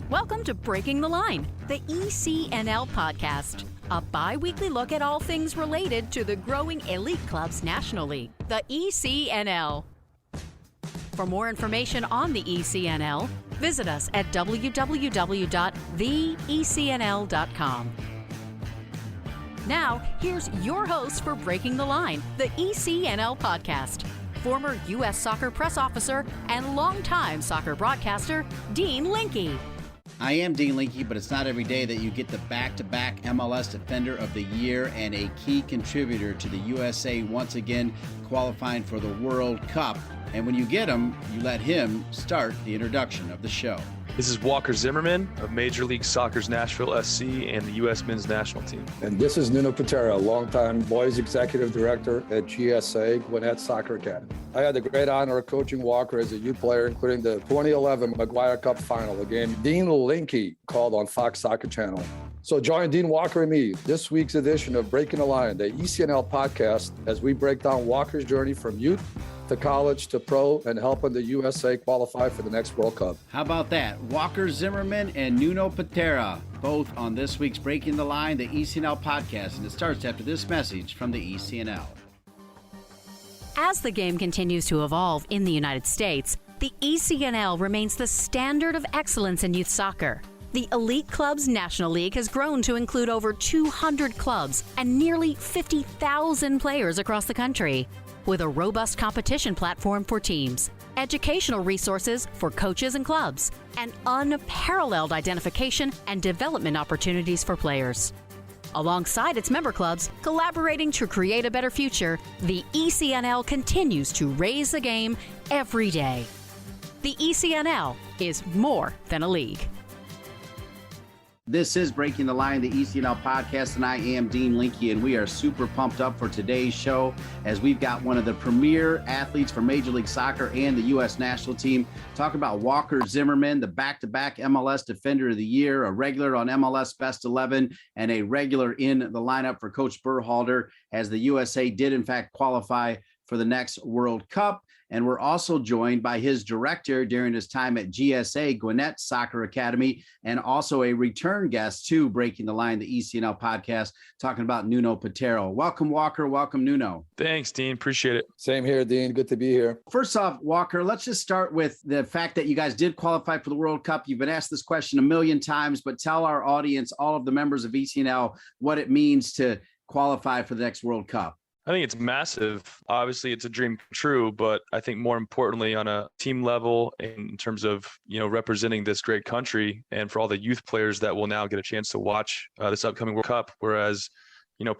Welcome to Breaking the Line, the ECNL Podcast, a bi-weekly look at all things related to the growing elite clubs nationally, the ECNL. For more information on the ECNL, visit us at www.theecnl.com. Now, here's your host for Breaking the Line, the ECNL Podcast, former U.S. Soccer press officer and longtime soccer broadcaster, Dean Linke. I am Dean Linke, but it's not every day that you get the back-to-back MLS Defender of the Year and a key contributor to the USA once again qualifying for the World Cup. And when you get him, you let him start the introduction of the show. This is Walker Zimmerman of Major League Soccer's Nashville SC and the U.S. men's national team. And this is Nuno Piteira, longtime boys executive director at GSA Gwinnett Soccer Academy. I had the great honor of coaching Walker as a youth player, including the 2011 Maguire Cup final, a game Dean Linke called on Fox Soccer Channel. So join Dean Walker and me this week's edition of Breaking the Line, the ECNL podcast, as we break down Walker's journey from youth to college to pro and helping the USA qualify for the next World Cup. How about that? Walker Zimmerman and Nuno Piteira, both on this week's Breaking the Line, the ECNL podcast, and it starts after this message from the ECNL. As the game continues to evolve in the United States, the ECNL remains the standard of excellence in youth soccer. The Elite Clubs National League has grown to include over 200 clubs and nearly 50,000 players across the country, with a robust competition platform for teams, educational resources for coaches and clubs, and unparalleled identification and development opportunities for players. Alongside its member clubs, collaborating to create a better future, the ECNL continues to raise the game every day. The ECNL is more than a league. This is Breaking the Line, the ECNL podcast, and I am Dean Linke, and we are super pumped up for today's show as we've got one of the premier athletes for Major League Soccer and the U.S. national team. Talk about Walker Zimmerman, the back-to-back MLS Defender of the Year, a regular on MLS Best 11, and a regular in the lineup for Coach Berhalter as the USA did, in fact, qualify for the next World Cup. And we're also joined by his director during his time at GSA Gwinnett Soccer Academy, and also a return guest to Breaking the Line, the ECNL podcast, talking about Nuno Piteira. Welcome, Walker. Welcome, Nuno. Thanks, Dean. Appreciate it. Same here, Dean. Good to be here. First off, Walker, let's just start with the fact that you guys did qualify for the World Cup. You've been asked this question a million times, but tell our audience, all of the members of ECNL, what it means to qualify for the next World Cup. I think it's massive. Obviously, it's a dream come true, but I think more importantly on a team level in terms of, representing this great country and for all the youth players that will now get a chance to watch this upcoming World Cup, whereas,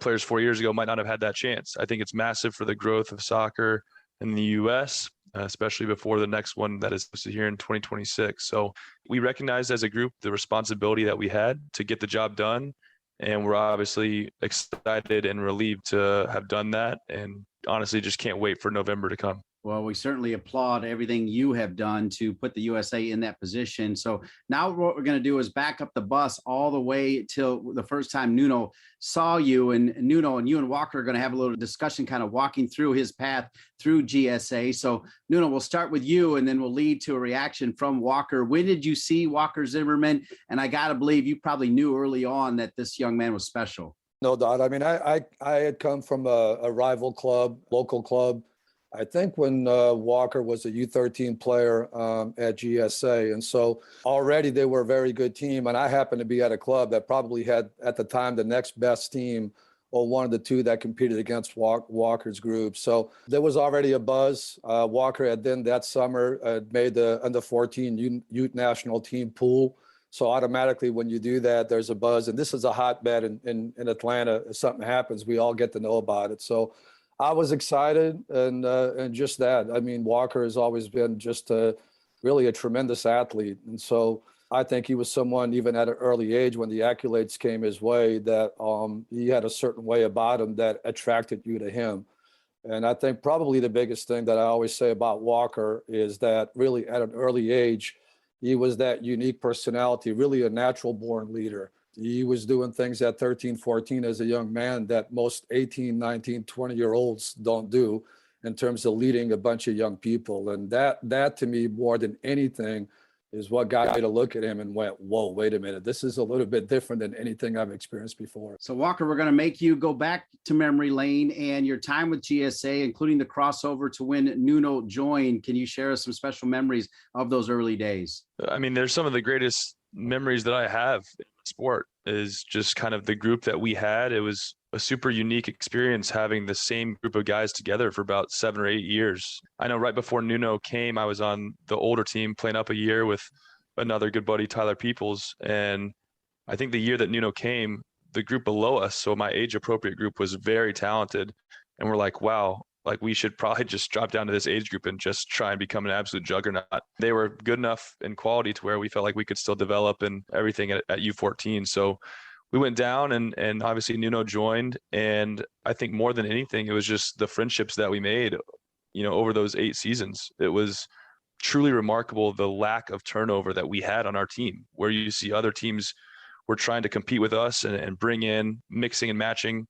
players 4 years ago might not have had that chance. I think it's massive for the growth of soccer in the U.S., especially before the next one that is hosted here in 2026. So we recognized as a group the responsibility that we had to get the job done. And we're obviously excited and relieved to have done that, and honestly just can't wait for November to come. Well, we certainly applaud everything you have done to put the USA in that position. So now what we're going to do is back up the bus all the way till the first time Nuno saw you. And Nuno and you and Walker are going to have a little discussion kind of walking through his path through GSA. So Nuno, we'll start with you and then we'll lead to a reaction from Walker. When did you see Walker Zimmerman? And I got to believe you probably knew early on that this young man was special. No doubt. I mean, I had come from a rival club, local club. I think when Walker was a U13 player at GSA. And so already they were a very good team. And I happened to be at a club that probably had, at the time, the next best team, or one of the two that competed against Walker's group. So there was already a buzz. Walker had then that summer made the under 14 youth national team pool. So automatically when you do that, there's a buzz. And this is a hotbed in Atlanta. If something happens, we all get to know about it. So I was excited and just that. I mean, Walker has always been just really a tremendous athlete. And so I think he was someone, even at an early age, when the accolades came his way, that he had a certain way about him that attracted you to him. And I think probably the biggest thing that I always say about Walker is that really at an early age, he was that unique personality, really a natural born leader. He was doing things at 13, 14 as a young man that most 18, 19, 20-year-olds don't do in terms of leading a bunch of young people. And that to me, more than anything, is what got me to look at him and went, whoa, wait a minute. This is a little bit different than anything I've experienced before. So Walker, we're going to make you go back to memory lane and your time with GSA, including the crossover to when Nuno joined. Can you share us some special memories of those early days? I mean, there's some of the greatest memories that I have in sport is just kind of the group that we had. It was a super unique experience having the same group of guys together for about 7 or 8 years. I know right before Nuno came, I was on the older team playing up a year with another good buddy, Tyler Peoples. And I think the year that Nuno came, the group below us, so my age appropriate group, was very talented. And we're like, wow, like we should probably just drop down to this age group and just try and become an absolute juggernaut. They were good enough in quality to where we felt like we could still develop and everything at U14. So we went down and obviously Nuno joined. And I think more than anything, it was just the friendships that we made, over those 8 seasons. It was truly remarkable, the lack of turnover that we had on our team, where you see other teams were trying to compete with us and bring in mixing and matching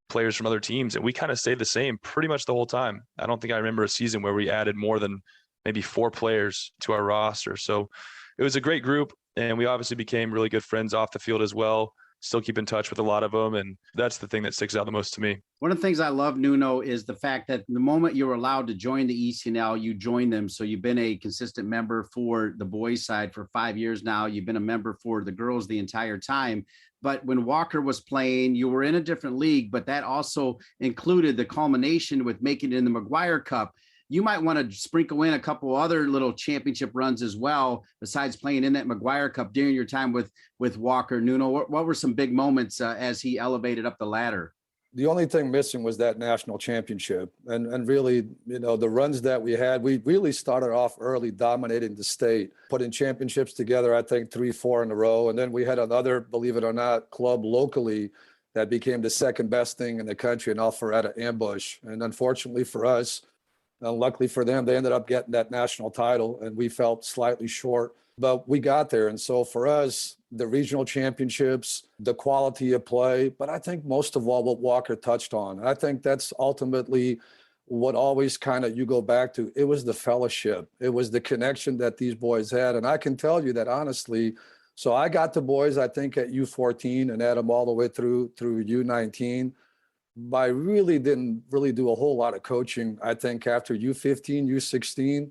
players from other teams. And we kind of stayed the same pretty much the whole time. I don't think I remember a season where we added more than maybe 4 players to our roster. So it was a great group. And we obviously became really good friends off the field as well. Still keep in touch with a lot of them. And that's the thing that sticks out the most to me. One of the things I love, Nuno, is the fact that the moment you were allowed to join the ECNL, you joined them. So you've been a consistent member for the boys side for 5 years now. You've been a member for the girls the entire time. But when Walker was playing, you were in a different league, but that also included the culmination with making it in the McGuire Cup. You might want to sprinkle in a couple other little championship runs as well, besides playing in that McGuire Cup during your time with Walker. Nuno, what were some big moments as he elevated up the ladder? The only thing missing was that national championship. And really, the runs that we had, we really started off early, dominating the state, putting championships together, I think 3-4 in a row. And then we had another, believe it or not, club locally that became the second best thing in the country, in Alpharetta Ambush. And unfortunately for us, luckily for them, they ended up getting that national title, and we felt slightly short, but we got there. And so for us, the regional championships, the quality of play, but I think most of all, what Walker touched on, I think that's ultimately what always kind of you go back to. It was the fellowship. It was the connection that these boys had. And I can tell you that honestly, so I got the boys, I think, at U14 and had them all the way through U19. But I really didn't do a whole lot of coaching. I think after U15, U16,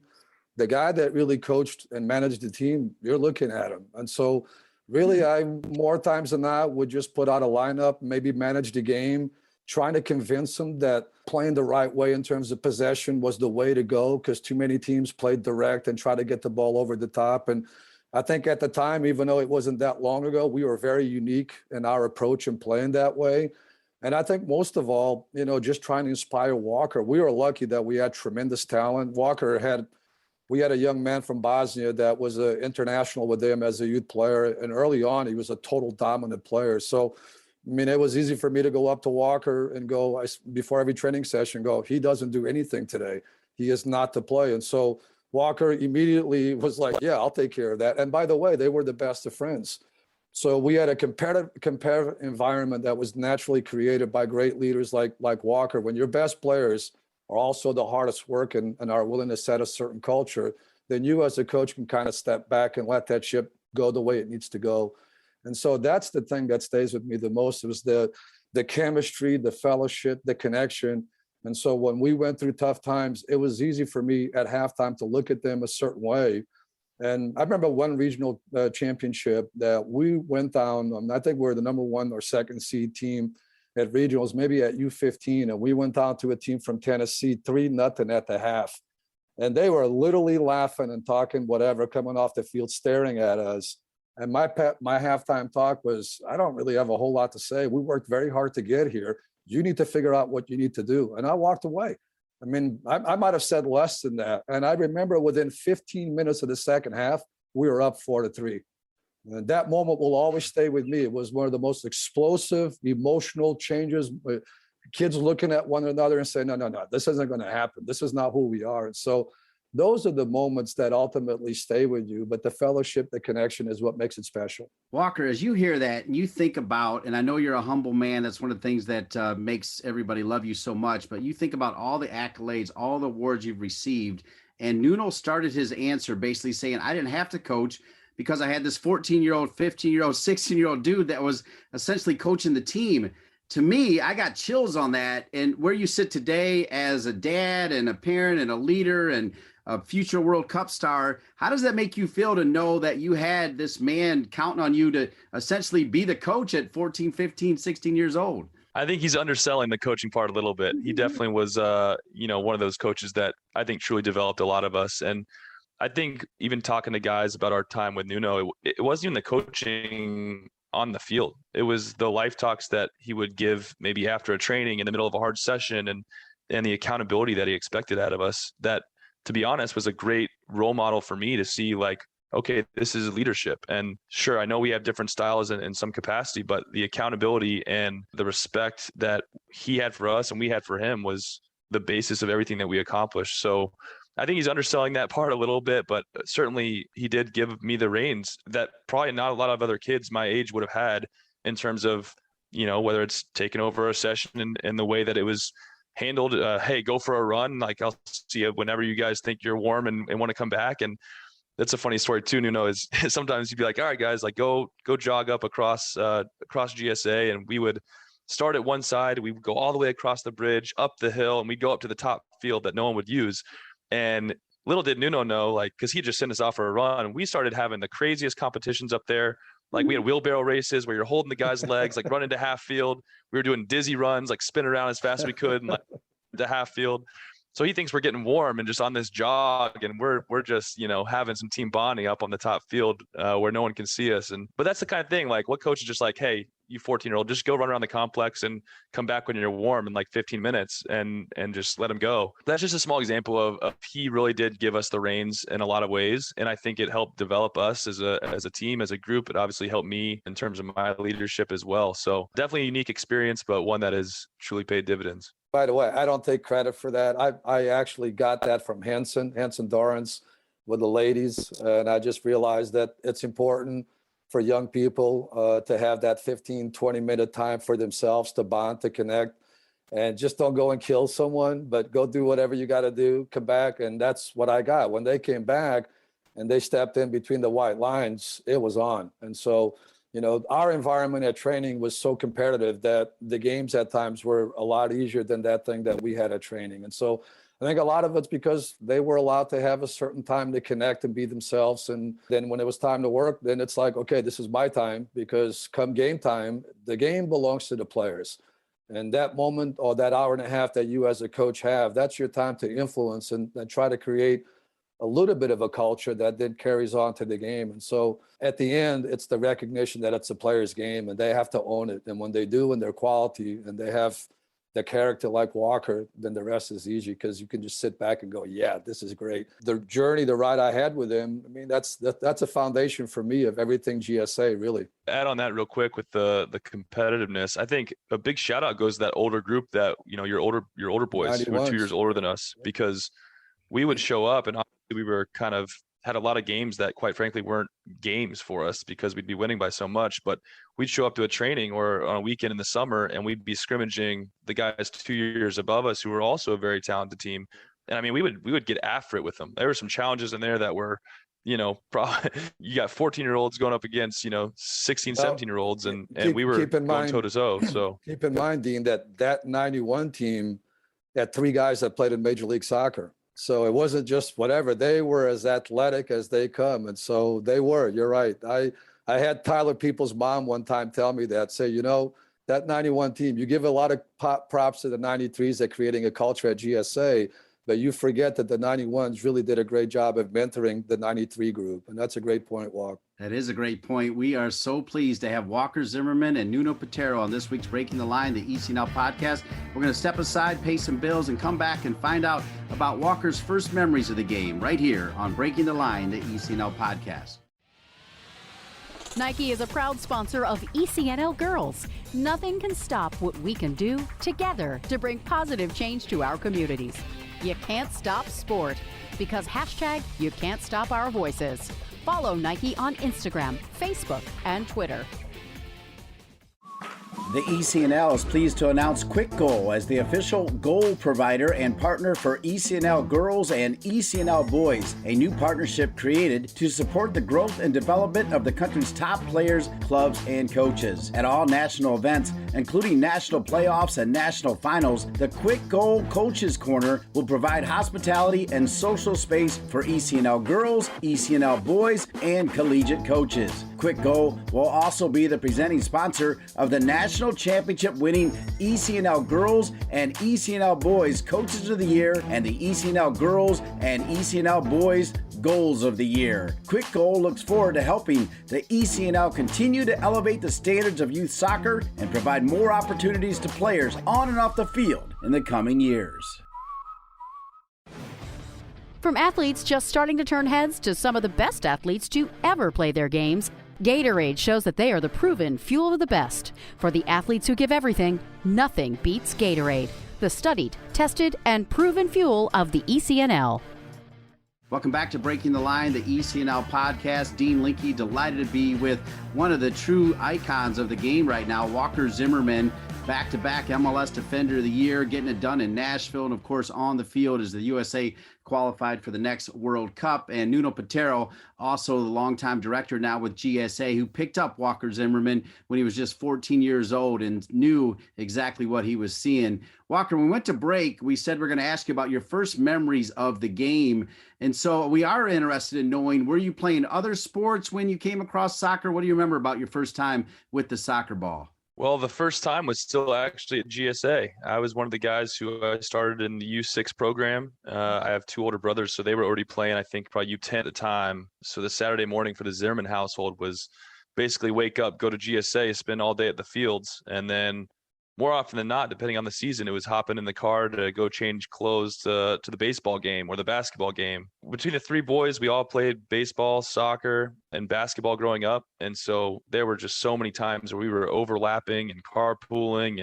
the guy that really coached and managed the team, you're looking at him. And so really, I more times than not would just put out a lineup, maybe manage the game, trying to convince them that playing the right way in terms of possession was the way to go, because too many teams played direct and try to get the ball over the top. And I think at the time, even though it wasn't that long ago, we were very unique in our approach in playing that way. And I think most of all, just trying to inspire Walker. We were lucky that we had tremendous talent. We had a young man from Bosnia that was an international with them as a youth player. And early on, he was a total dominant player. So, it was easy for me to go up to Walker and go, before every training session, he doesn't do anything today. He is not to play. And so Walker immediately was like, yeah, I'll take care of that. And by the way, they were the best of friends. So we had a competitive environment that was naturally created by great leaders like Walker. When your best players are also the hardest work and are willing to set a certain culture, then you as a coach can kind of step back and let that ship go the way it needs to go. And so that's the thing that stays with me the most. It was the chemistry, the fellowship, the connection. And so when we went through tough times, it was easy for me at halftime to look at them a certain way. And I remember one regional championship that we went down. I think we were the number 1 or 2nd seed team at regionals, maybe at U15. And we went down to a team from Tennessee, 3-0 at the half. And they were literally laughing and talking whatever, coming off the field, staring at us. And my halftime talk was, I don't really have a whole lot to say. We worked very hard to get here. You need to figure out what you need to do. And I walked away. I might have said less than that. And I remember within 15 minutes of the second half, we were up 4-3. And that moment will always stay with me. It was one of the most explosive, emotional changes. Kids looking at one another and saying, no, this isn't going to happen. This is not who we are. And so those are the moments that ultimately stay with you. But the fellowship, the connection is what makes it special. Walker, as you hear that and you think about, and I know you're a humble man, that's one of the things that makes everybody love you so much, but you think about all the accolades, all the awards you've received, And Nuno started his answer basically saying, I didn't have to coach because I had this 14-year-old, 15-year-old, 16-year-old dude that was essentially coaching the team. To me, I got chills on that. And where you sit today as a dad and a parent and a leader and a future World Cup star, how does that make you feel to know that you had this man counting on you to essentially be the coach at 14, 15, 16 years old? I think he's underselling the coaching part a little bit. He definitely was, one of those coaches that I think truly developed a lot of us. And I think even talking to guys about our time with Nuno, it wasn't even the coaching on the field. It was the life talks that he would give maybe after a training in the middle of a hard session and the accountability that he expected out of us that, to be honest, was a great role model for me to see, like, okay, this is leadership. And sure, I know we have different styles in some capacity, but the accountability and the respect that he had for us and we had for him was the basis of everything that we accomplished. So I think he's underselling that part a little bit, but certainly he did give me the reins that probably not a lot of other kids my age would have had in terms of, whether it's taking over a session and the way that it was handled. Hey, go for a run. Like, I'll see you whenever you guys think you're warm and want to come back. And that's a funny story too, Nuno, is sometimes you'd be like, all right, guys, like go jog up across GSA. And we would start at one side. We would go all the way across the bridge, up the hill, and we'd go up to the top field that no one would use. And little did Nuno know, like, because he just sent us off for a run, and we started having the craziest competitions up there. Like, we had wheelbarrow races where you're holding the guy's legs, like running to half field. We were doing dizzy runs, like spin around as fast as we could and like to half field. So he thinks we're getting warm and just on this jog, and we're just, having some team bonding up on the top field where no one can see us. But that's the kind of thing, like, what coach is just like, hey, you 14-year-old, just go run around the complex and come back when you're warm in like 15 minutes and just let him go. That's just a small example of he really did give us the reins in a lot of ways. And I think it helped develop us as a team, as a group. It obviously helped me in terms of my leadership as well. So definitely a unique experience, but one that has truly paid dividends. By the way, I don't take credit for that. I actually got that from Hanson Dorrance with the ladies. And I just realized that it's important for young people to have that 15, 20-minute time for themselves to bond, to connect, and just don't go and kill someone, but go do whatever you got to do, come back. And that's what I got. When they came back and they stepped in between the white lines, it was on. And so, our environment at training was so competitive that the games at times were a lot easier than that thing that we had at training. And so I think a lot of it's because they were allowed to have a certain time to connect and be themselves. And then when it was time to work, then it's like, okay, this is my time, because come game time, the game belongs to the players. And that moment or that hour and a half that you as a coach have, that's your time to influence and try to create a little bit of a culture that then carries on to the game. And so at the end, it's the recognition that it's a player's game and they have to own it. And when they do, and their quality, and they have the character like Walker, then the rest is easy, because you can just sit back and go, yeah, this is great. The journey, the ride I had with him, I mean, that's a foundation for me of everything GSA, really. Add on that real quick with the competitiveness. I think a big shout out goes to that older group that, your older boys who are 2 years older than us, because we would show up and we were kind of had a lot of games that, quite frankly, weren't games for us because we'd be winning by so much. But we'd show up to a training or on a weekend in the summer, and we'd be scrimmaging the guys 2 years above us who were also a very talented team. And I mean, we would get after it with them. There were some challenges in there that were, probably you got 14-year-olds going up against, 16, 17-year-olds, and we were going toe-to-toe. So keep in mind, Dean, that 91 team had 3 guys that played in Major League Soccer. So it wasn't just whatever. They were as athletic as they come. And so they were. You're right. I had Tyler Peoples' mom one time tell me that, say, that 91 team, you give a lot of props to the 93s at creating a culture at GSA, but you forget that the 91s really did a great job of mentoring the 93 group. And that's a great point, Walk. That is a great point. We are so pleased to have Walker Zimmerman and Nuno Piteira on this week's Breaking the Line, the ECNL podcast. We're going to step aside, pay some bills, and come back and find out about Walker's first memories of the game right here on Breaking the Line, the ECNL podcast. Nike is a proud sponsor of ECNL Girls. Nothing can stop what we can do together to bring positive change to our communities. You can't stop sport, because # you can't stop our voices. Follow Nike on Instagram, Facebook, and Twitter. The ECNL is pleased to announce Quick Goal as the official goal provider and partner for ECNL Girls and ECNL Boys, a new partnership created to support the growth and development of the country's top players, clubs, and coaches. At all national events, including national playoffs and national finals, the Quick Goal Coaches Corner will provide hospitality and social space for ECNL Girls, ECNL Boys, and collegiate coaches. Quick Goal will also be the presenting sponsor of the National Championship winning ECNL Girls and ECNL Boys Coaches of the Year and the ECNL Girls and ECNL Boys Goals of the Year. Quick Goal looks forward to helping the ECNL continue to elevate the standards of youth soccer and provide more opportunities to players on and off the field in the coming years. From athletes just starting to turn heads to some of the best athletes to ever play their games, Gatorade shows that they are the proven fuel of the best. For the athletes who give everything, nothing beats Gatorade, the studied, tested, and proven fuel of the ECNL. Welcome back to Breaking the Line, the ECNL Podcast. Dean Linke, delighted to be with one of the true icons of the game right now, Walker Zimmerman, back-to-back MLS Defender of the Year, getting it done in Nashville, and of course on the field as the USA qualified for the next World Cup. And Nuno Piteira, also the longtime director now with GSA, who picked up Walker Zimmerman when he was just 14 years old and knew exactly what he was seeing. Walker, when we went to break, we said we're going to ask you about your first memories of the game. And so we are interested in knowing, were you playing other sports when you came across soccer? What do you remember about your first time with the soccer ball? Well, the first time was still actually at GSA. I was one of the guys who started in the U6 program. I have two older brothers, so they were already playing, I think, probably U10 at the time. So the Saturday morning for the Zimmerman household was basically wake up, go to GSA, spend all day at the fields, and then more often than not, depending on the season, it was hopping in the car to go change clothes to the baseball game or the basketball game. Between the three boys, we all played baseball, soccer, and basketball growing up. And so there were just so many times where we were overlapping and carpooling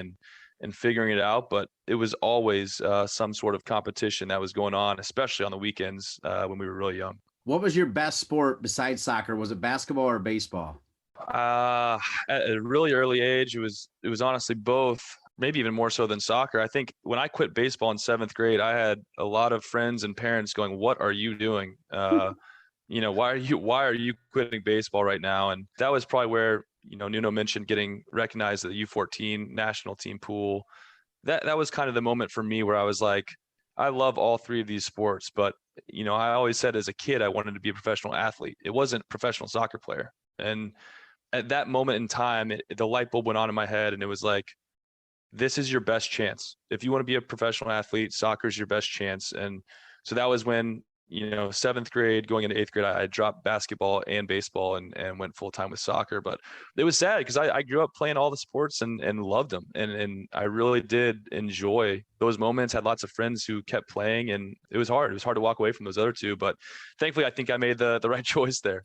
and figuring it out. But it was always some sort of competition that was going on, especially on the weekends when we were really young. What was your best sport besides soccer? Was it basketball or baseball? At a really early age, it was honestly both, maybe even more so than soccer. I think when I quit baseball in 7th grade, I had a lot of friends and parents going, "What are you doing? Why are you quitting baseball right now?" And that was probably where, Nuno mentioned getting recognized at the U14 national team pool. That was kind of the moment for me where I was like, I love all three of these sports, but I always said as a kid I wanted to be a professional athlete. It wasn't a professional soccer player. And at that moment in time, the light bulb went on in my head, and it was like, this is your best chance. If you want to be a professional athlete, soccer is your best chance. And so that was when, 7th grade going into 8th grade, I dropped basketball and baseball and went full time with soccer. But it was sad because I grew up playing all the sports and loved them. And I really did enjoy those moments, had lots of friends who kept playing, and it was hard. It was hard to walk away from those other two. But thankfully, I think I made the right choice there.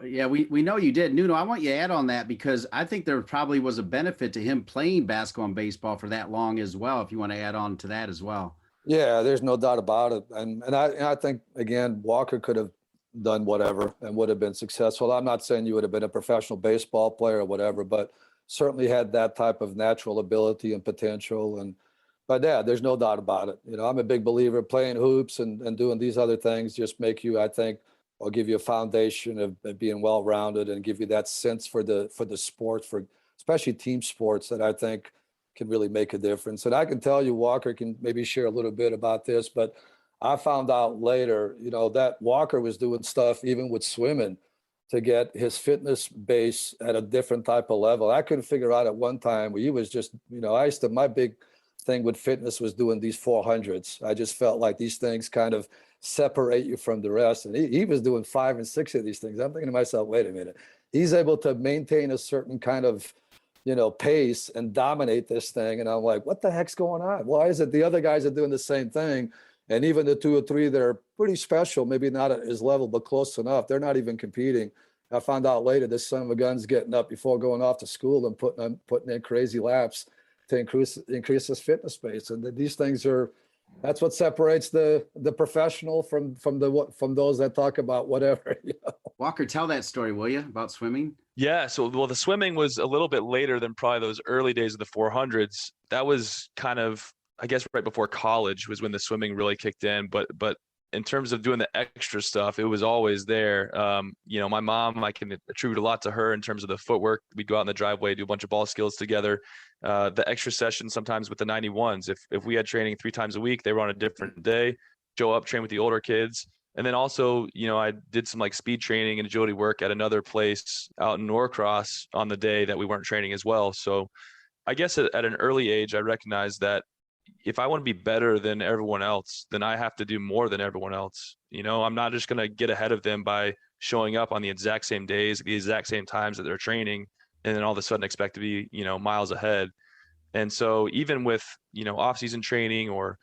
Yeah, we know you did. Nuno, I want you to add on that because I think there probably was a benefit to him playing basketball and baseball for that long as well, if you want to add on to that as well. Yeah, there's no doubt about it. And I think, again, Walker could have done whatever and would have been successful. I'm not saying you would have been a professional baseball player or whatever, but certainly had that type of natural ability and potential. But yeah, there's no doubt about it. I'm a big believer playing hoops and doing these other things just make you, I think, or give you a foundation of being well-rounded and give you that sense for the sport, for especially team sports, that I think can really make a difference. And I can tell you, Walker can maybe share a little bit about this, but I found out later, that Walker was doing stuff even with swimming to get his fitness base at a different type of level. I couldn't figure out at one time where he was just, my big thing with fitness was doing these 400s. I just felt like these things kind of separate you from the rest. And he was doing 5 and 6 of these things. I'm thinking to myself, wait a minute, he's able to maintain a certain kind of pace and dominate this thing. And I'm like, what the heck's going on? Why is it the other guys are doing the same thing? And even the 2 or 3 that are pretty special, maybe not at his level, but close enough, they're not even competing. I found out later this son of a gun's getting up before going off to school and putting in crazy laps to increase his fitness base. And these things are, That's what separates the professional from those that talk about whatever. Walker, tell that story, will you, about swimming? Yeah. So, well, the swimming was a little bit later than probably those early days of the 400s. That was kind of, I guess, right before college was when the swimming really kicked in. But in terms of doing the extra stuff, it was always there. My mom, I can attribute a lot to her in terms of the footwork. We'd go out in the driveway, do a bunch of ball skills together. The extra sessions sometimes with the 91s. If we had training 3 times a week, they were on a different day. Show up, train with the older kids. And then also, I did some like speed training and agility work at another place out in Norcross on the day that we weren't training as well. So I guess at an early age, I recognized that if I want to be better than everyone else, then I have to do more than everyone else. I'm not just going to get ahead of them by showing up on the exact same days, the exact same times that they're training, and then all of a sudden expect to be, miles ahead. And so even with, off-season training or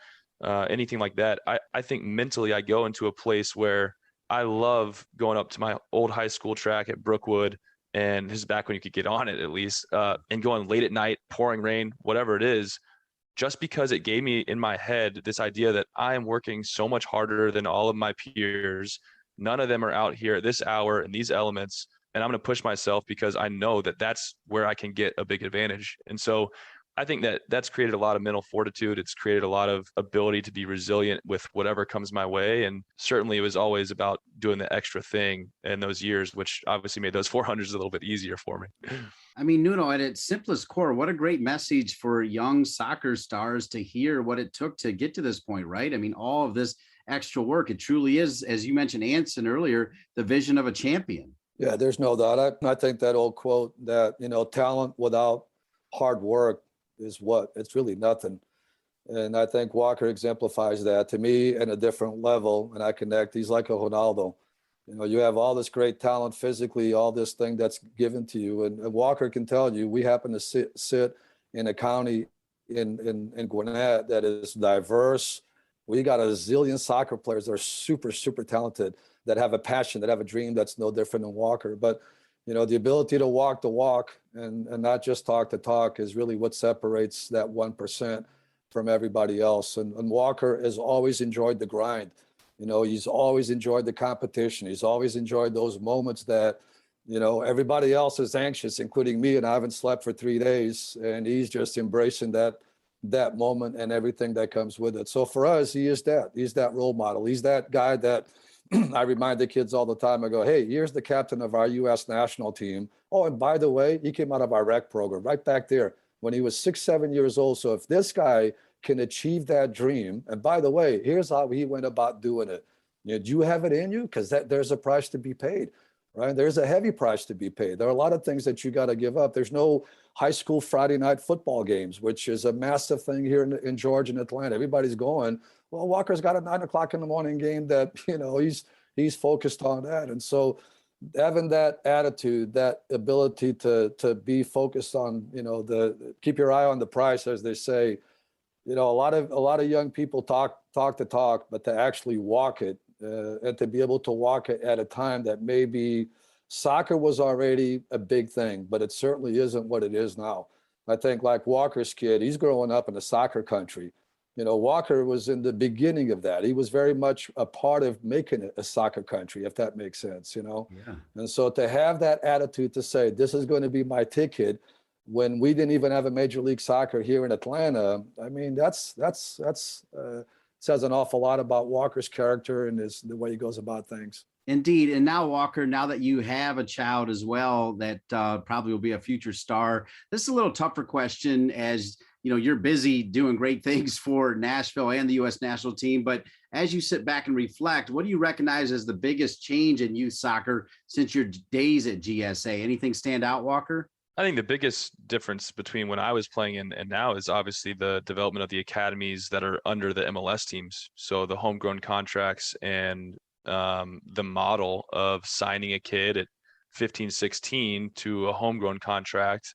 anything like that, I think mentally I go into a place where I love going up to my old high school track at Brookwood, and this is back when you could get on it at least, and going late at night, pouring rain, whatever it is, just because it gave me in my head this idea that I am working so much harder than all of my peers. None of them are out here at this hour in these elements, and I'm going to push myself because I know that that's where I can get a big advantage. And so I think that that's created a lot of mental fortitude. It's created a lot of ability to be resilient with whatever comes my way. And certainly it was always about doing the extra thing in those years, which obviously made those 400s a little bit easier for me. I mean, Nuno, at its simplest core, what a great message for young soccer stars to hear what it took to get to this point, right? I mean, all of this extra work, it truly is, as you mentioned, Anson earlier, the vision of a champion. Yeah, there's no doubt. I think that old quote that, talent without hard work is it's really nothing. And I think Walker exemplifies that to me at a different level. And I connect, he's like a Ronaldo. You have all this great talent physically, all this thing that's given to you. And Walker can tell you, we happen to sit in a county in Gwinnett that is diverse. We got a zillion soccer players that are super, super talented, that have a passion, that have a dream that's no different than Walker. But the ability to walk the walk and not just talk the talk is really what separates that 1% from everybody else. And Walker has always enjoyed the grind. He's always enjoyed the competition. He's always enjoyed those moments that, everybody else is anxious, including me, and I haven't slept for 3 days. And he's just embracing that moment and everything that comes with it. So for us, he is that. He's that role model. He's that guy that I remind the kids all the time. I go, hey, here's the captain of our U.S. national team. Oh, and by the way, he came out of our rec program right back there when he was 6, 7 years old. So if this guy can achieve that dream, and by the way, here's how he went about doing it. Do you have it in you? Because there's a price to be paid, right? There's a heavy price to be paid. There are a lot of things that you got to give up. There's no high school Friday night football games, which is a massive thing here in Georgia and Atlanta. Everybody's going. Well, Walker's got a 9 o'clock in the morning game that, he's focused on that. And so having that attitude, that ability to be focused on, keep your eye on the price, as they say, a lot of young people talk the talk, but to actually walk it and to be able to walk it at a time that maybe soccer was already a big thing, but it certainly isn't what it is now. I think like Walker's kid, he's growing up in a soccer country. Walker was in the beginning of that. He was very much a part of making it a soccer country, if that makes sense, Yeah. And so to have that attitude to say, this is going to be my ticket, when we didn't even have a Major League Soccer here in Atlanta, I mean, that's says an awful lot about Walker's character and the way he goes about things. Indeed. And now, Walker, now that you have a child as well that probably will be a future star, this is a little tougher question, as you're busy doing great things for Nashville and the U.S. national team. But as you sit back and reflect, what do you recognize as the biggest change in youth soccer since your days at GSA? Anything stand out, Walker? I think the biggest difference between when I was playing and now is obviously the development of the academies that are under the MLS teams. So the homegrown contracts and the model of signing a kid at 15, 16 to a homegrown contract.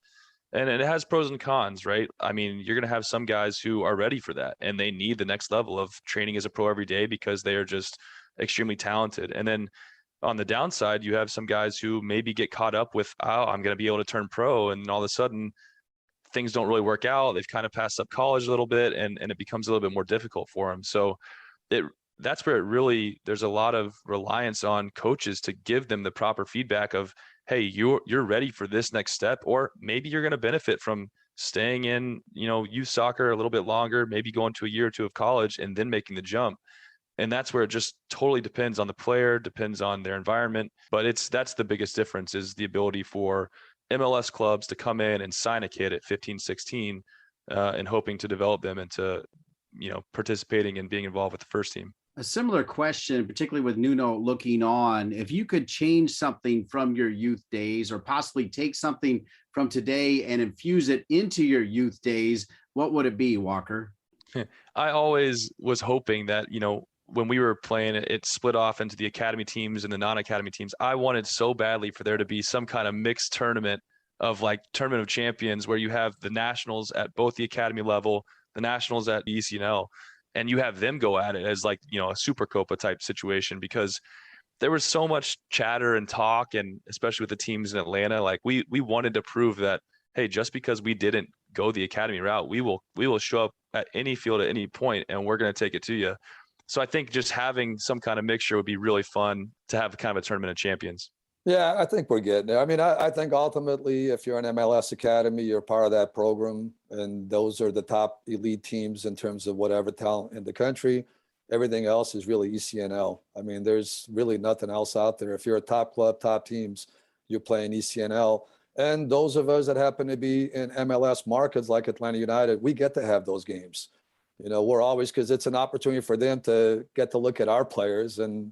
And it has pros and cons, right? I mean, you're going to have some guys who are ready for that and they need the next level of training as a pro every day because they are just extremely talented. And then on the downside, you have some guys who maybe get caught up with, oh, I'm going to be able to turn pro. And all of a sudden things don't really work out. They've kind of passed up college a little bit, and it becomes a little bit more difficult for them. So that's where there's a lot of reliance on coaches to give them the proper feedback of, hey, you're ready for this next step, or maybe you're going to benefit from staying in, youth soccer a little bit longer, maybe going to a year or two of college and then making the jump. And that's where it just totally depends on the player, depends on their environment. But that's the biggest difference, is the ability for MLS clubs to come in and sign a kid at 15, 16, and hoping to develop them into, participating and being involved with the first team. A similar question, particularly with Nuno looking on, if you could change something from your youth days, or possibly take something from today and infuse it into your youth days, what would it be, Walker? I always was hoping that, when we were playing, it split off into the academy teams and the non-academy teams. I wanted so badly for there to be some kind of mixed tournament of like Tournament of Champions, where you have the nationals at both the academy level, the nationals at the ECNL, and you have them go at it as like, a Super Copa type situation, because there was so much chatter and talk, and especially with the teams in Atlanta, like we wanted to prove that, hey, just because we didn't go the academy route, we will show up at any field at any point, and we're going to take it to you. So I think just having some kind of mixture would be really fun to have kind of a Tournament of Champions. Yeah, I think we're getting there. I mean, I think ultimately, if you're an MLS academy, you're part of that program, and those are the top elite teams in terms of whatever talent in the country. Everything else is really ECNL. I mean, there's really nothing else out there. If you're a top club, top teams, you're playing ECNL. And those of us that happen to be in MLS markets like Atlanta United, we get to have those games. We're always, because it's an opportunity for them to get to look at our players. And,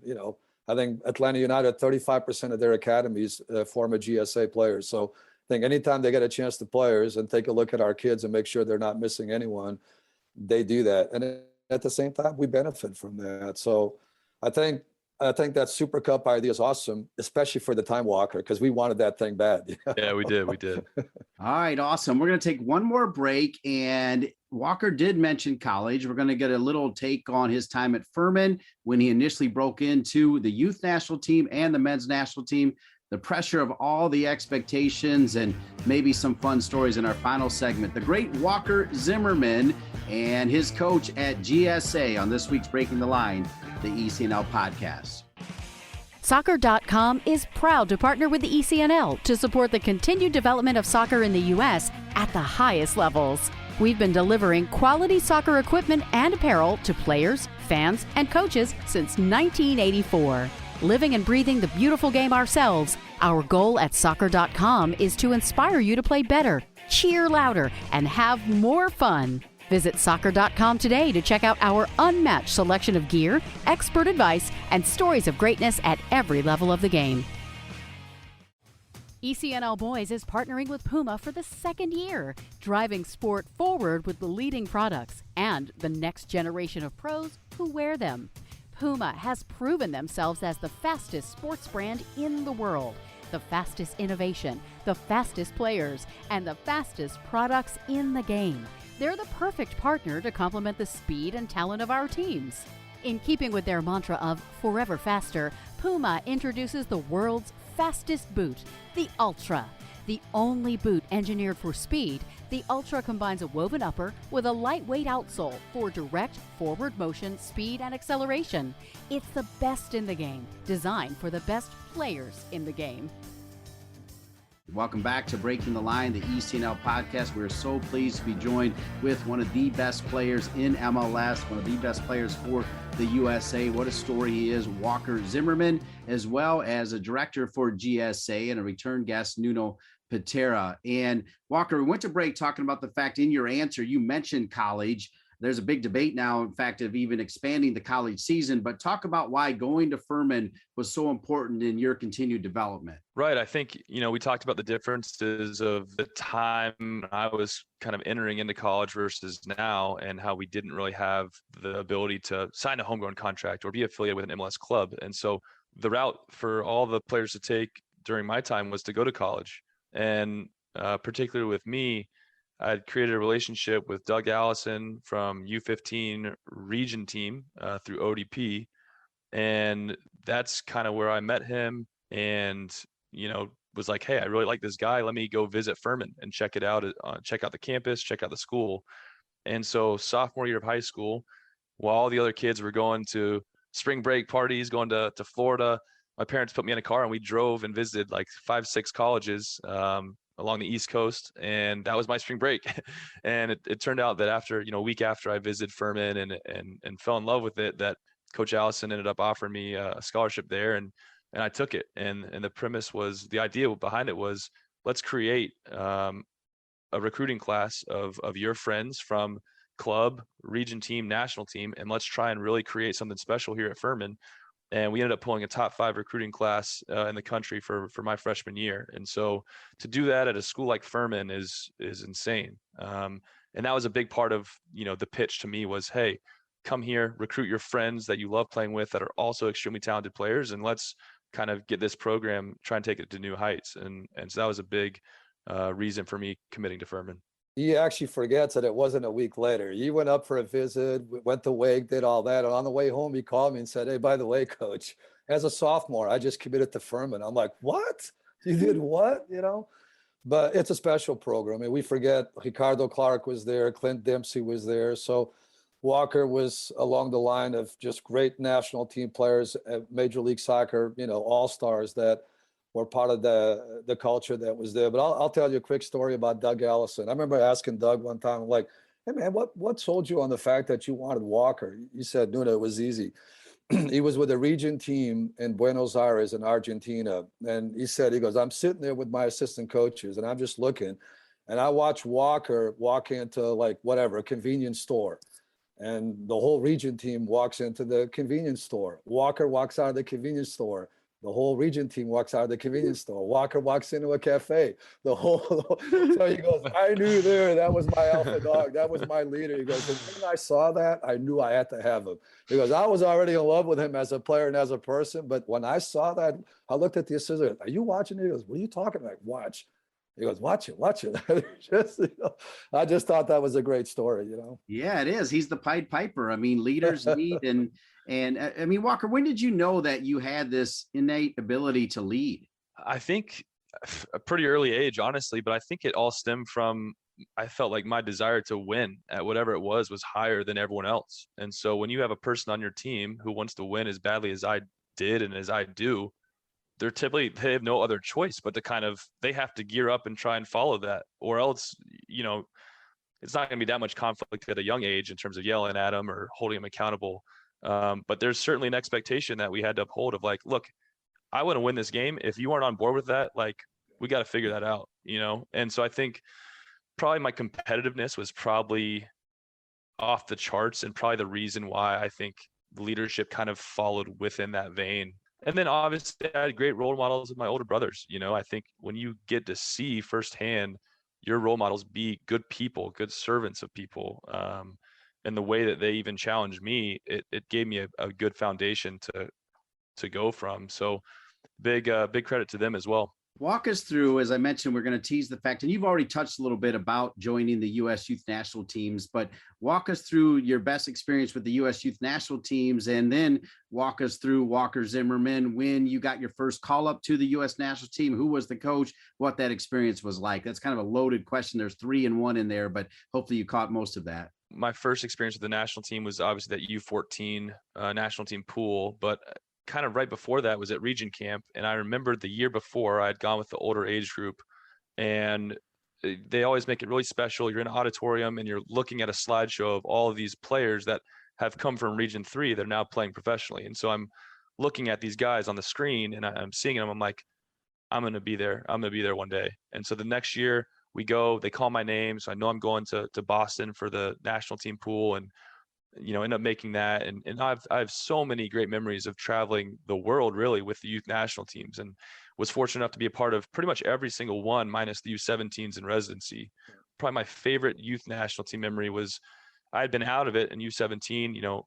I think Atlanta United, 35% of their academies former GSA players. So I think anytime they get a chance to players and take a look at our kids and make sure they're not missing anyone, they do that. And at the same time, we benefit from that. So I think that Super Cup idea is awesome, especially for the time, Walker, because we wanted that thing bad. Yeah, we did. All right, awesome. We're going to take one more break, and Walker did mention college. We're going to get a little take on his time at Furman when he initially broke into the youth national team and the men's national team, the pressure of all the expectations, and maybe some fun stories in our final segment. The great Walker Zimmerman and his coach at GSA on this week's Breaking the Line, the ECNL Podcast. Soccer.com is proud to partner with the ECNL to support the continued development of soccer in the U.S. at the highest levels. We've been delivering quality soccer equipment and apparel to players, fans, and coaches since 1984. Living and breathing the beautiful game ourselves, our goal at Soccer.com is to inspire you to play better, cheer louder, and have more fun. Visit Soccer.com today to check out our unmatched selection of gear, expert advice, and stories of greatness at every level of the game. ECNL Boys is partnering with Puma for the second year, driving sport forward with the leading products and the next generation of pros who wear them. Puma has proven themselves as the fastest sports brand in the world, the fastest innovation, the fastest players, and the fastest products in the game. They're the perfect partner to complement the speed and talent of our teams. In keeping with their mantra of forever faster, Puma introduces the world's fastest boot, the Ultra. The only boot engineered for speed, the Ultra combines a woven upper with a lightweight outsole for direct forward motion, speed, and acceleration. It's the best in the game, designed for the best players in the game. Welcome back to Breaking the Line, the ECNL Podcast. We're so pleased to be joined with one of the best players in MLS, one of the best players for the USA. What a story he is, Walker Zimmerman, as well as a director for GSA and a return guest, Nuno Piteira. And Walker, we went to break talking about the fact in your answer, you mentioned college. There's a big debate now, in fact, of even expanding the college season, but talk about why going to Furman was so important in your continued development. Right. I think, we talked about the differences of the time I was kind of entering into college versus now, and how we didn't really have the ability to sign a homegrown contract or be affiliated with an MLS club. And so the route for all the players to take during my time was to go to college. And particularly with me, I had created a relationship with Doug Allison from U15 region team through ODP. And that's kind of where I met him. And, was like, hey, I really like this guy. Let me go visit Furman and check it out, check out the campus, check out the school. And so sophomore year of high school, while all the other kids were going to spring break parties, going to Florida, my parents put me in a car and we drove and visited like 5-6 colleges along the East Coast. And that was my spring break. And it turned out that after, a week after I visited Furman and fell in love with it, that Coach Allison ended up offering me a scholarship there. And I took it. And the premise was, the idea behind it was, let's create a recruiting class of your friends from club, region team, national team, and let's try and really create something special here at Furman. And we ended up pulling a top 5 recruiting class in the country for my freshman year. And so to do that at a school like Furman is insane. And that was a big part of, the pitch to me was, hey, come here, recruit your friends that you love playing with that are also extremely talented players, and let's kind of get this program, try and take it to new heights. And so that was a big reason for me committing to Furman. He actually forgets that it wasn't a week later. You went up for a visit, went to Wake, did all that. And on the way home, he called me and said, hey, by the way, coach, as a sophomore, I just committed to Furman. I'm like, what? You did what? But it's a special program. And we forget Ricardo Clark was there, Clint Dempsey was there. So Walker was along the line of just great national team players at Major League Soccer, all-stars that were part of the culture that was there. But I'll tell you a quick story about Doug Allison. I remember asking Doug one time, I'm like, hey man, what sold you on the fact that you wanted Walker? He said, Nuno, it was easy. He was with a region team in Buenos Aires in Argentina. And he goes, I'm sitting there with my assistant coaches and I'm just looking and I watch Walker walk into a convenience store. And the whole region team walks into the convenience store. Walker walks out of the convenience store. The whole region team walks out of the convenience store. Walker walks into a cafe. So he goes, I knew that was my alpha dog. That was my leader. He goes, when I saw that, I knew I had to have him. He goes, I was already in love with him as a player and as a person. But when I saw that, I looked at the assistant. Are you watching it? He goes, what are you talking about? Watch. He goes, watch it. I just thought that was a great story, Yeah, it is. He's the Pied Piper. I mean, leaders lead. And I mean, Walker, when did you know that you had this innate ability to lead? I think a pretty early age, honestly, but I think it all stemmed from, I felt like my desire to win at whatever it was higher than everyone else. And so when you have a person on your team who wants to win as badly as I did and as I do, they have no other choice but to they have to gear up and try and follow that, or else, it's not going to be that much conflict at a young age in terms of yelling at them or holding them accountable. But there's certainly an expectation that we had to uphold of look, I want to win this game. If you aren't on board with that, we got to figure that out, And so I think probably my competitiveness was probably off the charts, and probably the reason why I think leadership kind of followed within that vein. And then obviously I had great role models with my older brothers. I think when you get to see firsthand your role models be good people, good servants of people, and the way that they even challenged me, it gave me a good foundation to go from. So big credit to them as well. Walk us through, as I mentioned, we're going to tease the fact, and you've already touched a little bit about joining the U.S. Youth National Teams, but walk us through your best experience with the U.S. Youth National Teams, and then walk us through Walker Zimmerman, when you got your first call up to the U.S. National Team, who was the coach, what that experience was like. That's kind of a loaded question. There's 3 in 1 in there, but hopefully you caught most of that. My first experience with the national team was obviously that U14 national team pool, but kind of right before that was at region camp. And I remember the year before I had gone with the older age group, and they always make it really special. You're in an auditorium and you're looking at a slideshow of all of these players that have come from region 3. They're now playing professionally. And so I'm looking at these guys on the screen and I'm seeing them. I'm like, I'm going to be there. I'm going to be there one day. And so the next year we go, they call my name. So I know I'm going to Boston for the national team pool, and end up making that. And I have so many great memories of traveling the world really with the youth national teams, and was fortunate enough to be a part of pretty much every single one minus the U17s in residency. Probably my favorite youth national team memory was I had been out of it in U17.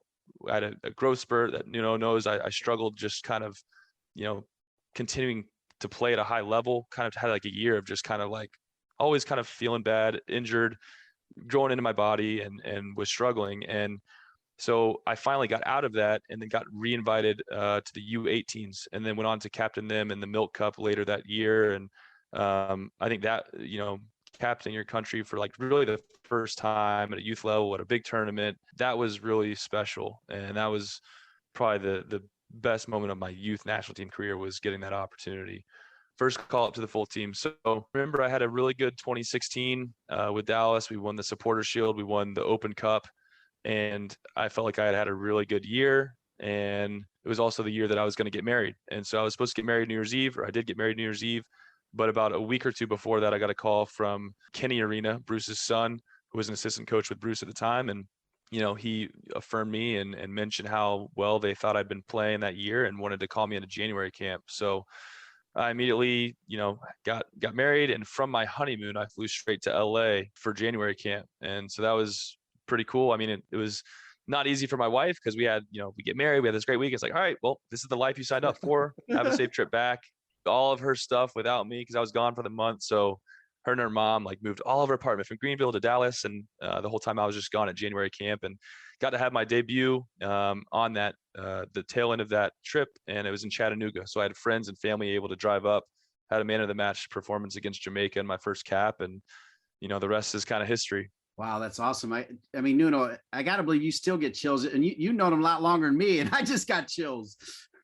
I had a growth spurt that knows I struggled just kind of, continuing to play at a high level, kind of had a year of just kind of always kind of feeling bad, injured, growing into my body and was struggling. And so I finally got out of that and then got reinvited to the U18s, and then went on to captain them in the Milk Cup later that year. And I think that, captaining your country for like really the first time at a youth level at a big tournament, that was really special. And that was probably the best moment of my youth national team career, was getting that opportunity. First call up to the full team. So remember, I had a really good 2016 with Dallas. We won the Supporter Shield. We won the Open Cup. And I felt like I had a really good year. And it was also the year that I was going to get married. And so I was supposed to get married New Year's Eve, or I did get married New Year's Eve. But about a week or two before that, I got a call from Kenny Arena, Bruce's son, who was an assistant coach with Bruce at the time. And, he affirmed me and mentioned how well they thought I'd been playing that year and wanted to call me into January camp. So I immediately, got married. And from my honeymoon, I flew straight to LA for January camp. And so that was pretty cool. I mean, it was not easy for my wife, because we had, we get married, we had this great week. It's like, all right, well, this is the life you signed up for. Have a safe trip back. All of her stuff without me, because I was gone for the month. So her and her mom moved all of her apartment from Greenville to Dallas. And the whole time I was just gone at January camp, and got to have my debut on that, the tail end of that trip. And it was in Chattanooga. So I had friends and family able to drive up, had a man of the match performance against Jamaica in my first cap. And, the rest is kind of history. Wow, that's awesome. I mean, Nuno, I got to believe you still get chills, and you know them a lot longer than me, and I just got chills.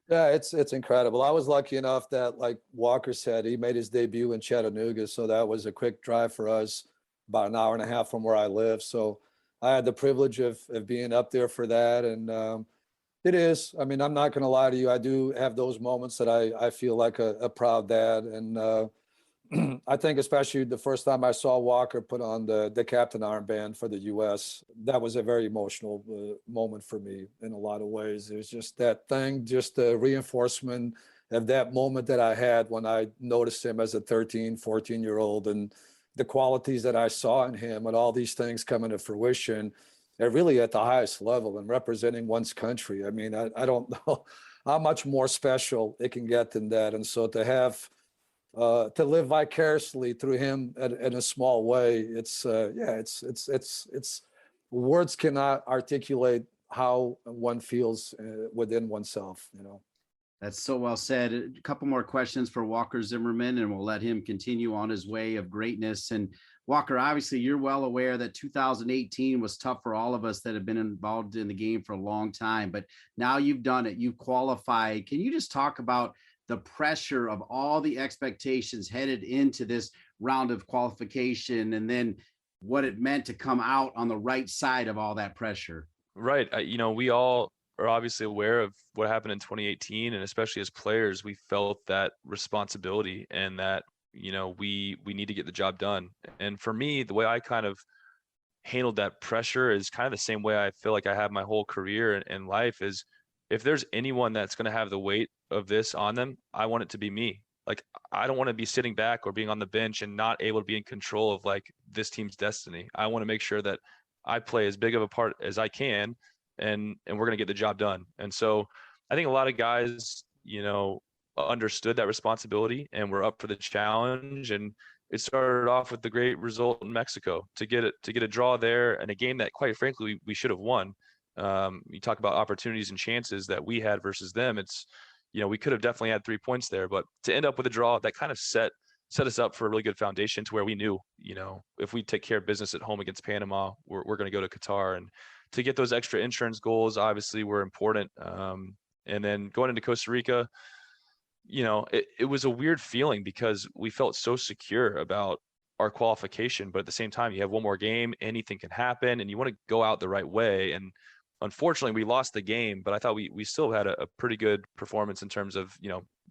Yeah, it's incredible. I was lucky enough that, like Walker said, he made his debut in Chattanooga. So that was a quick drive for us, about an hour and a half from where I live. So I had the privilege of being up there for that. And it is, I mean, I'm not going to lie to you. I do have those moments that I feel like a proud dad. And I think especially the first time I saw Walker put on the captain armband for the U.S., that was a very emotional moment for me in a lot of ways. There's just that thing, just the reinforcement of that moment that I had when I noticed him as a 13, 14-year-old, and the qualities that I saw in him and all these things coming to fruition, and really at the highest level and representing one's country. I mean, I don't know how much more special it can get than that. And so to have to live vicariously through him in a small way, it's words cannot articulate how one feels within oneself. That's so well said. A couple more questions for Walker Zimmerman, and we'll let him continue on his way of greatness. And Walker, obviously you're well aware that 2018 was tough for all of us that have been involved in the game for a long time, but now you've done it, you've qualified. Can you just talk about the pressure of all the expectations headed into this round of qualification, and then what it meant to come out on the right side of all that pressure? Right. We all are obviously aware of what happened in 2018, and especially as players, we felt that responsibility and that, we need to get the job done. And for me, the way I kind of handled that pressure is kind of the same way I feel like I have my whole career in life is, if there's anyone that's going to have the weight of this on them, I want it to be me. Like, I don't want to be sitting back or being on the bench and not able to be in control of like this team's destiny. I want to make sure that I play as big of a part as I can, and we're going to get the job done. And so I think a lot of guys, understood that responsibility and were up for the challenge. And it started off with the great result in Mexico to get a draw there, and a game that, quite frankly, we should have won. You talk about opportunities and chances that we had versus them. It's, we could have definitely had 3 points there, but to end up with a draw, that kind of set us up for a really good foundation to where we knew, if we take care of business at home against Panama, we're going to go to Qatar. And to get those extra insurance goals, obviously, were important. And then going into Costa Rica, it was a weird feeling because we felt so secure about our qualification, but at the same time, you have one more game, anything can happen, and you want to go out the right way. And unfortunately, we lost the game, but I thought we still had a pretty good performance in terms of,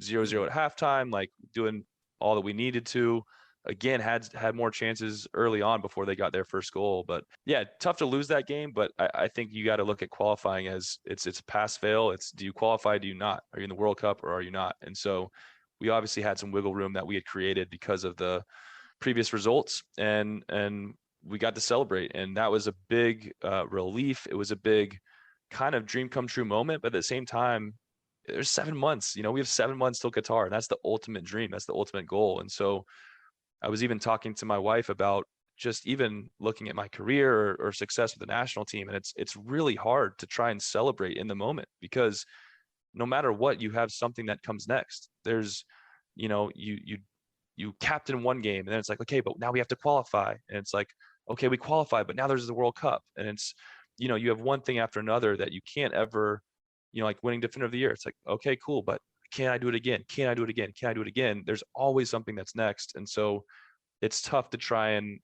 0-0 at halftime, like doing all that we needed to. Again, had more chances early on before they got their first goal. But yeah, tough to lose that game. But I think you got to look at qualifying as it's pass fail. It's, do you qualify? Do you not? Are you in the World Cup or are you not? And so we obviously had some wiggle room that we had created because of the previous results, and we got to celebrate. And that was a big relief. It was a big kind of dream come true moment. But at the same time, there's 7 months, we have 7 months till Qatar, and that's the ultimate dream. That's the ultimate goal. And so I was even talking to my wife about just even looking at my career or success with the national team. And it's really hard to try and celebrate in the moment, because no matter what, you have something that comes next. There's, you you captain one game, and then it's like, okay, but now we have to qualify. And it's like, okay, we qualify, but now there's the World Cup. And it's, you have one thing after another that you can't ever, like winning Defender of the Year. It's like, okay, cool, but can I do it again? Can I do it again? Can I do it again? There's always something that's next. And so it's tough to try and,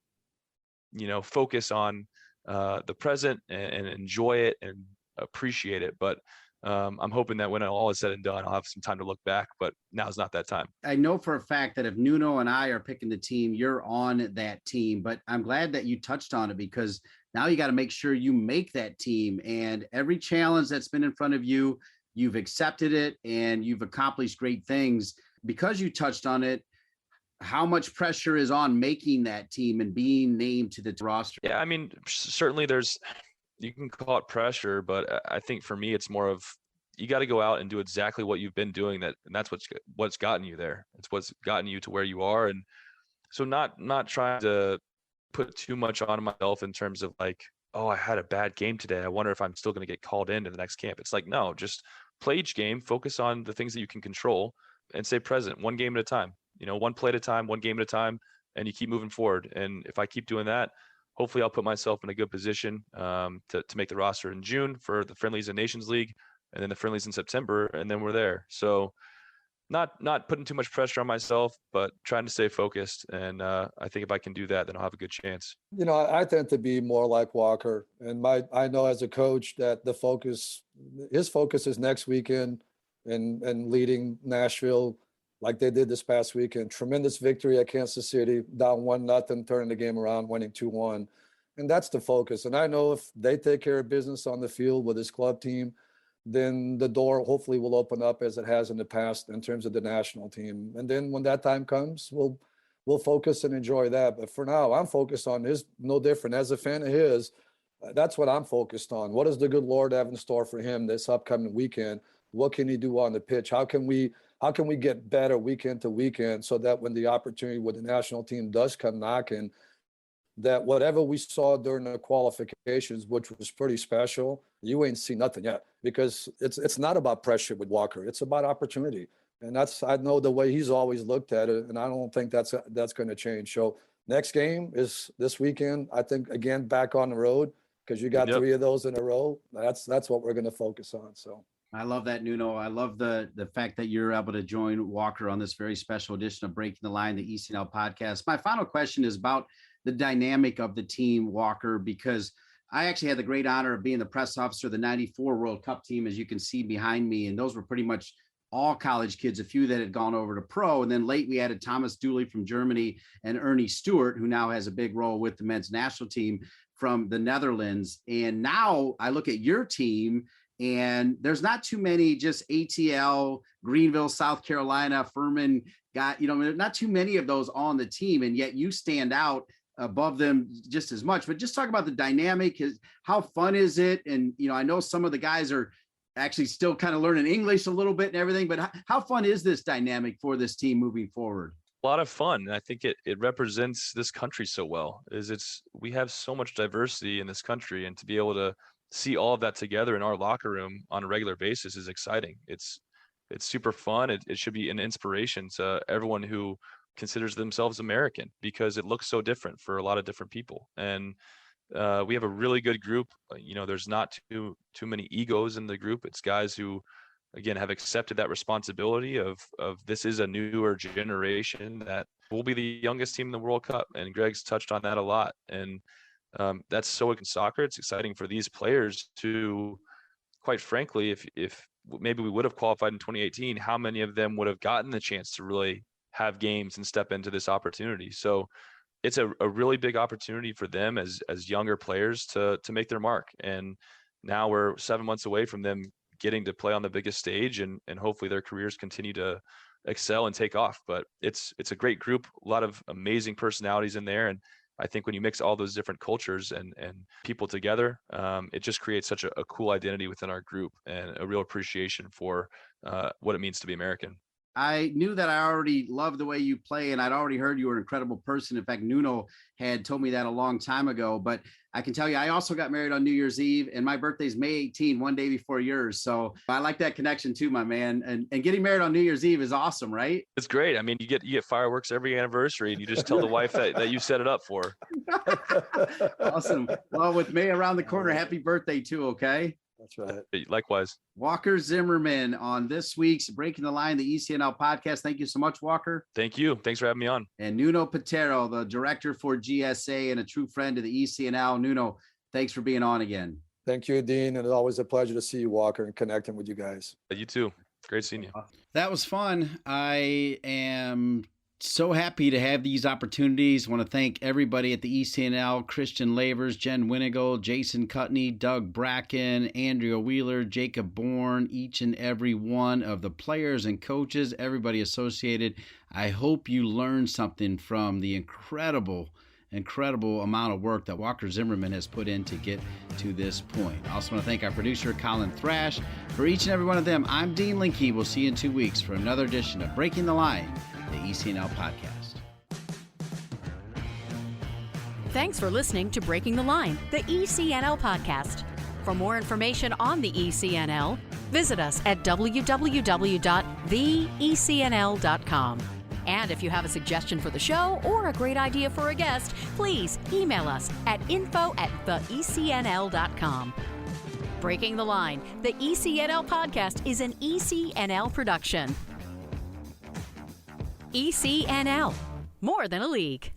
focus on the present and enjoy it and appreciate it. But I'm hoping that when all is said and done, I'll have some time to look back, but now's not that time. I know for a fact that if Nuno and I are picking the team, you're on that team, but I'm glad that you touched on it, because now you got to make sure you make that team, and every challenge that's been in front of you, you've accepted it and you've accomplished great things. Because you touched on it, how much pressure is on making that team and being named to the roster? Yeah, I mean, certainly you can call it pressure, but I think for me, it's more of, you got to go out and do exactly what you've been doing, and that's what's gotten you there. It's what's gotten you to where you are. And so not trying to put too much on myself in terms of like, oh, I had a bad game today, I wonder if I'm still going to get called into the next camp. It's like, no, just play each game, focus on the things that you can control, and stay present, one game at a time, one play at a time, one game at a time, and you keep moving forward. And if I keep doing that, hopefully I'll put myself in a good position to make the roster in June for the Friendlies and Nations League, and then the Friendlies in September, and then we're there. So not putting too much pressure on myself, but trying to stay focused. And I think if I can do that, then I'll have a good chance. I tend to be more like Walker, and I know as a coach that his focus is next weekend and leading Nashville like they did this past weekend. Tremendous victory at Kansas City, down 1-0, turning the game around, winning 2-1. And that's the focus. And I know if they take care of business on the field with his club team, then the door hopefully will open up as it has in the past in terms of the national team. And then when that time comes, we'll focus and enjoy that. But for now, I'm focused on his, no different. As a fan of his, that's what I'm focused on. What does the good Lord have in store for him this upcoming weekend? What can he do on the pitch? How can we get better weekend to weekend so that when the opportunity with the national team does come knocking, that whatever we saw during the qualifications, which was pretty special, you ain't seen nothing yet, because it's not about pressure with Walker. It's about opportunity. And I know the way he's always looked at it, and I don't think that's going to change. So next game is this weekend. I think, again, back on the road, because you got 3 of those in a row. That's what we're going to focus on. So I love that, Nuno. I love the fact that you're able to join Walker on this very special edition of Breaking the Line, the ECNL podcast. My final question is about the dynamic of the team, Walker, because I actually had the great honor of being the press officer of the 94 World Cup team, as you can see behind me. And those were pretty much all college kids, a few that had gone over to pro. And then late we added Thomas Dooley from Germany and Ernie Stewart, who now has a big role with the men's national team from the Netherlands. And now I look at your team, and there's not too many just ATL, Greenville, South Carolina, Furman, not too many of those on the team. And yet you stand out above them just as much. But just talk about the dynamic. How fun is it? And, I know some of the guys are actually still kind of learning English a little bit and everything, but how fun is this dynamic for this team moving forward? A lot of fun. I think it represents this country so well. We have so much diversity in this country, and to be able to see all of that together in our locker room on a regular basis is exciting. It's super fun. It should be an inspiration to everyone who considers themselves American, because it looks so different for a lot of different people. And we have a really good group. There's not too many egos in the group. It's guys who, again, have accepted that responsibility of this is a newer generation that will be the youngest team in the World Cup. And Greg's touched on that a lot. And that's so in soccer. It's exciting for these players to, quite frankly, if maybe we would have qualified in 2018, how many of them would have gotten the chance to really have games and step into this opportunity? So it's a really big opportunity for them as younger players to make their mark. And now we're 7 months away from them getting to play on the biggest stage, and hopefully their careers continue to excel and take off. But it's a great group, a lot of amazing personalities in there. And I think when you mix all those different cultures and people together, it just creates such a cool identity within our group, and a real appreciation for what it means to be American. I knew that I already loved the way you play, and I'd already heard you were an incredible person. In fact, Nuno had told me that a long time ago, but I can tell you, I also got married on New Year's Eve, and my birthday's May 18, one day before yours. So I like that connection too, my man. And getting married on New Year's Eve is awesome, right? It's great. I mean, you get fireworks every anniversary, and you just tell the wife that you set it up for. Awesome. Well, with May around the corner, happy birthday too, okay? That's right. Likewise. Walker Zimmerman on this week's Breaking the Line, the ECNL podcast. Thank you so much, Walker. Thank you. Thanks for having me on. And Nuno Piteira, the director for GSA and a true friend of the ECNL. Nuno, thanks for being on again. Thank you, Dean. And it's always a pleasure to see you, Walker, and connecting with you guys. You too. Great seeing you. That was fun. I am so happy to have these opportunities. I want to thank everybody at the ECNL, Christian Lavers, Jen Winigal, Jason Cutney, Doug Bracken, Andrea Wheeler, Jacob Bourne, each and every one of the players and coaches, everybody associated. I hope you learned something from the incredible amount of work that Walker Zimmerman has put in to get to this point. I also want to thank our producer, Colin Thrash. For each and every one of them, I'm Dean Linke. We'll see you in 2 weeks for another edition of Breaking the Line, the ECNL Podcast. Thanks for listening to Breaking the Line, the ECNL Podcast. For more information on the ECNL, visit us at www.theecnl.com. And if you have a suggestion for the show or a great idea for a guest, please email us at info@theecnl.com. Breaking the Line, the ECNL Podcast is an ECNL production. ECNL, more than a league.